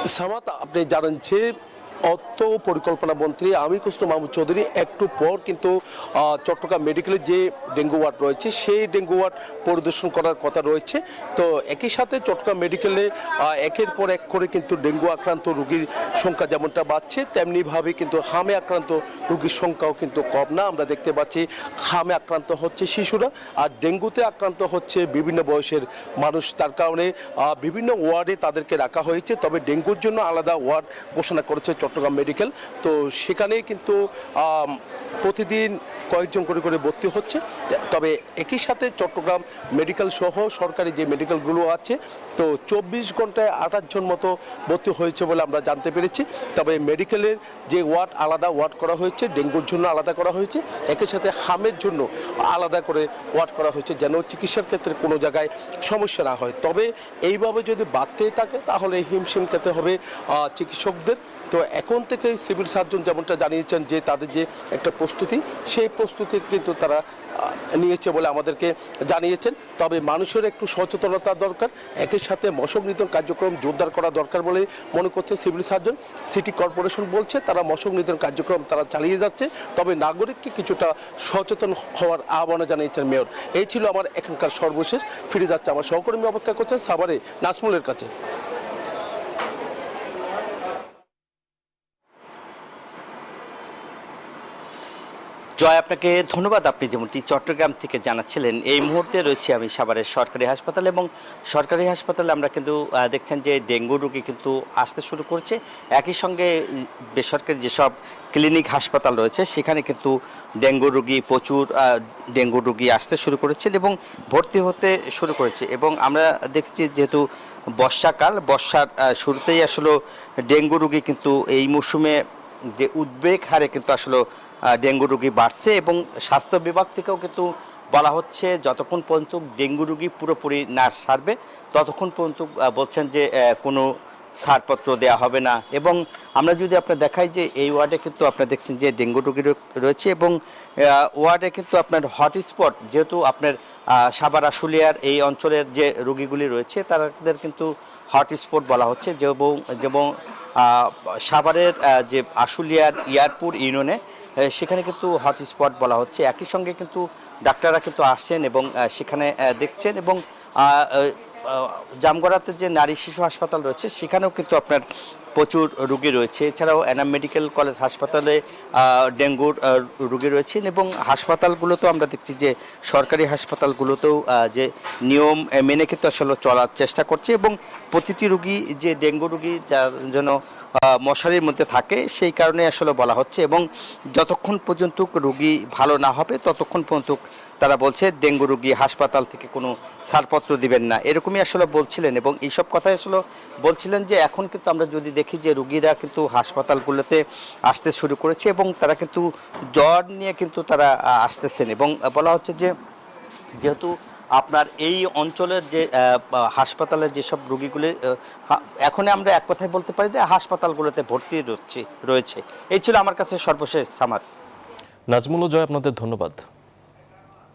সামাদ, আপনি জানেন যে অর্থ পরিকল্পনা মন্ত্রী আমির খসরু মাহমুদ চৌধুরী একটু পর কিন্তু চট্টগ্রাম মেডিকেলে যে ডেঙ্গু ওয়ার্ড রয়েছে সেই ডেঙ্গু ওয়ার্ড পরিদর্শন করার কথা রয়েছে। তো একই সাথে চট্টগ্রাম মেডিকেলে একের পর এক করে কিন্তু ডেঙ্গু আক্রান্ত রোগীর সংখ্যা যেমনটা বাড়ছে, তেমনিভাবে কিন্তু হামে আক্রান্ত রোগীর সংখ্যাও কিন্তু কম না। আমরা দেখতে পাচ্ছি হামে আক্রান্ত হচ্ছে শিশুরা, আর ডেঙ্গুতে আক্রান্ত হচ্ছে বিভিন্ন বয়সের মানুষ। তার কারণে বিভিন্ন ওয়ার্ডে তাদেরকে রাখা হয়েছে, তবে ডেঙ্গুর জন্য আলাদা ওয়ার্ড ঘোষণা করেছে চট্টগ্রাম মেডিকেল। তো সেখানে কিন্তু প্রতিদিন কয়েকজন করে করে ভর্তি হচ্ছে। তবে একই সাথে চট্টগ্রাম মেডিকেল সহ সরকারি যে মেডিকেলগুলো আছে, তো 24 ঘন্টায় 28 জন মতো ভর্তি হয়েছে বলে আমরা জানতে পেরেছি। তবে মেডিকেলের যে ওয়ার্ড আলাদা ওয়ার্ড করা হয়েছে, ডেঙ্গুর জন্য আলাদা করা হয়েছে, একই সাথে হামের জন্য আলাদা করে ওয়ার্ড করা হয়েছে, যেন চিকিৎসার ক্ষেত্রে কোনো জায়গায় সমস্যা না হয়। তবে এইভাবে যদি বাড়তেই থাকে তাহলে হিমশিম খেতে হবে চিকিৎসকদের। তো এখন থেকে সিভিল সার্জন যেমনটা জানিয়েছেন যে তাদের যে একটা প্রস্তুতি, সেই প্রস্তুতি কিন্তু তারা নিয়েছে বলে আমাদেরকে জানিয়েছেন। তবে মানুষের একটু সচেতনতা দরকার, একই সাথে মশক নিধন কার্যক্রম জোরদার করা দরকার বলে মনে করছে সিভিল সার্জন। সিটি কর্পোরেশন বলছে তারা মশক নিধন কার্যক্রম তারা চালিয়ে যাচ্ছে, তবে নাগরিককে কিছুটা সচেতন হওয়ার আহ্বান জানিয়েছেন মেয়র। এই ছিল আমার এখানকার সর্বশেষ। ফিরে যাচ্ছে আমার সহকর্মী অপেক্ষা করছেন সাভারে নাজমুলের কাছে। জয়, আপনাকে ধন্যবাদ। আপনি যেমনটি চট্টগ্রাম থেকে জানাচ্ছিলেন, এই মুহূর্তে রয়েছে আমি সাভারের সরকারি হাসপাতালে, এবং সরকারি হাসপাতালে আমরা কিন্তু দেখছেন যে ডেঙ্গু রোগী কিন্তু আসতে শুরু করেছে। একই সঙ্গে বেসরকারি যেসব ক্লিনিক হাসপাতাল রয়েছে সেখানে কিন্তু ডেঙ্গু রোগী প্রচুর ডেঙ্গু রোগী আসতে শুরু করেছে এবং ভর্তি হতে শুরু করেছে। এবং আমরা দেখছি যেহেতু বর্ষাকাল, বর্ষার শুরুতেই আসলে ডেঙ্গু রোগী কিন্তু এই মৌসুমে যে উদ্বেগ হারে কিন্তু আসলে ডেঙ্গু রোগী বাড়ছে, এবং স্বাস্থ্য বিভাগ থেকেও কিন্তু বলা হচ্ছে যতক্ষণ পর্যন্ত ডেঙ্গু রোগী পুরোপুরি না সারবে ততক্ষণ পর্যন্ত বলছেন যে কোনো ছাড়পত্র দেওয়া হবে না। এবং আমরা যদি আপনার দেখাই যে এই ওয়ার্ডে কিন্তু আপনারা দেখছেন যে ডেঙ্গু রোগী রয়েছে, এবং ওয়ার্ডে কিন্তু আপনার হটস্পট, যেহেতু আপনার সাভার আশুলিয়ার এই অঞ্চলের যে রোগীগুলি রয়েছে তাদের কিন্তু হটস্পট বলা হচ্ছে। যেমন সাভারের যে আশুলিয়ার ইয়ারপুর ইউনিয়নে সেখানে কিন্তু হটস্পট বলা হচ্ছে। একই সঙ্গে কিন্তু ডাক্তাররা কিন্তু আসছেন এবং সেখানে দেখছেন, এবং জামগড়াতে যে নারী শিশু হাসপাতাল রয়েছে সেখানেও কিন্তু আপনার প্রচুর রোগী রয়েছে। এছাড়াও এনাম মেডিকেল কলেজ হাসপাতালে ডেঙ্গুর রোগী রয়েছেন, এবং হাসপাতালগুলোতেও আমরা দেখছি যে সরকারি হাসপাতালগুলোতেও যে নিয়ম মেনে কিন্তু আসলে চলার চেষ্টা করছে, এবং প্রতিটি রোগী যে ডেঙ্গু রোগী যেন মশারির মধ্যে থাকে সেই কারণে আসলে বলা হচ্ছে। এবং যতক্ষণ পর্যন্ত রোগী ভালো না হবে ততক্ষণ পর্যন্ত তারা বলছে ডেঙ্গু রোগী হাসপাতাল থেকে কোনো ছাড়পত্র দিবেন না, এরকমই আসলে বলছিলেন। এবং এইসব কথাই আসলে বলছিলেন যে এখন কিন্তু আমরা যদি দেখি যে রোগীরা কিন্তু হাসপাতালগুলোতে আসতে শুরু করেছে, এবং তারা কিন্তু জ্বর নিয়ে কিন্তু তারা আসতেছেন। এবং বলা হচ্ছে যে যেহেতু আপনার এই অঞ্চলের যে হাসপাতালের যেসব রোগীগুলি এখন আমরা এক কথায় বলতে পারি যে হাসপাতালগুলোতে ভর্তি রয়েছে। এই ছিল আমার কাছে সর্বশেষ সামাদ। নাজমুল ও জয়, আপনাদের ধন্যবাদ।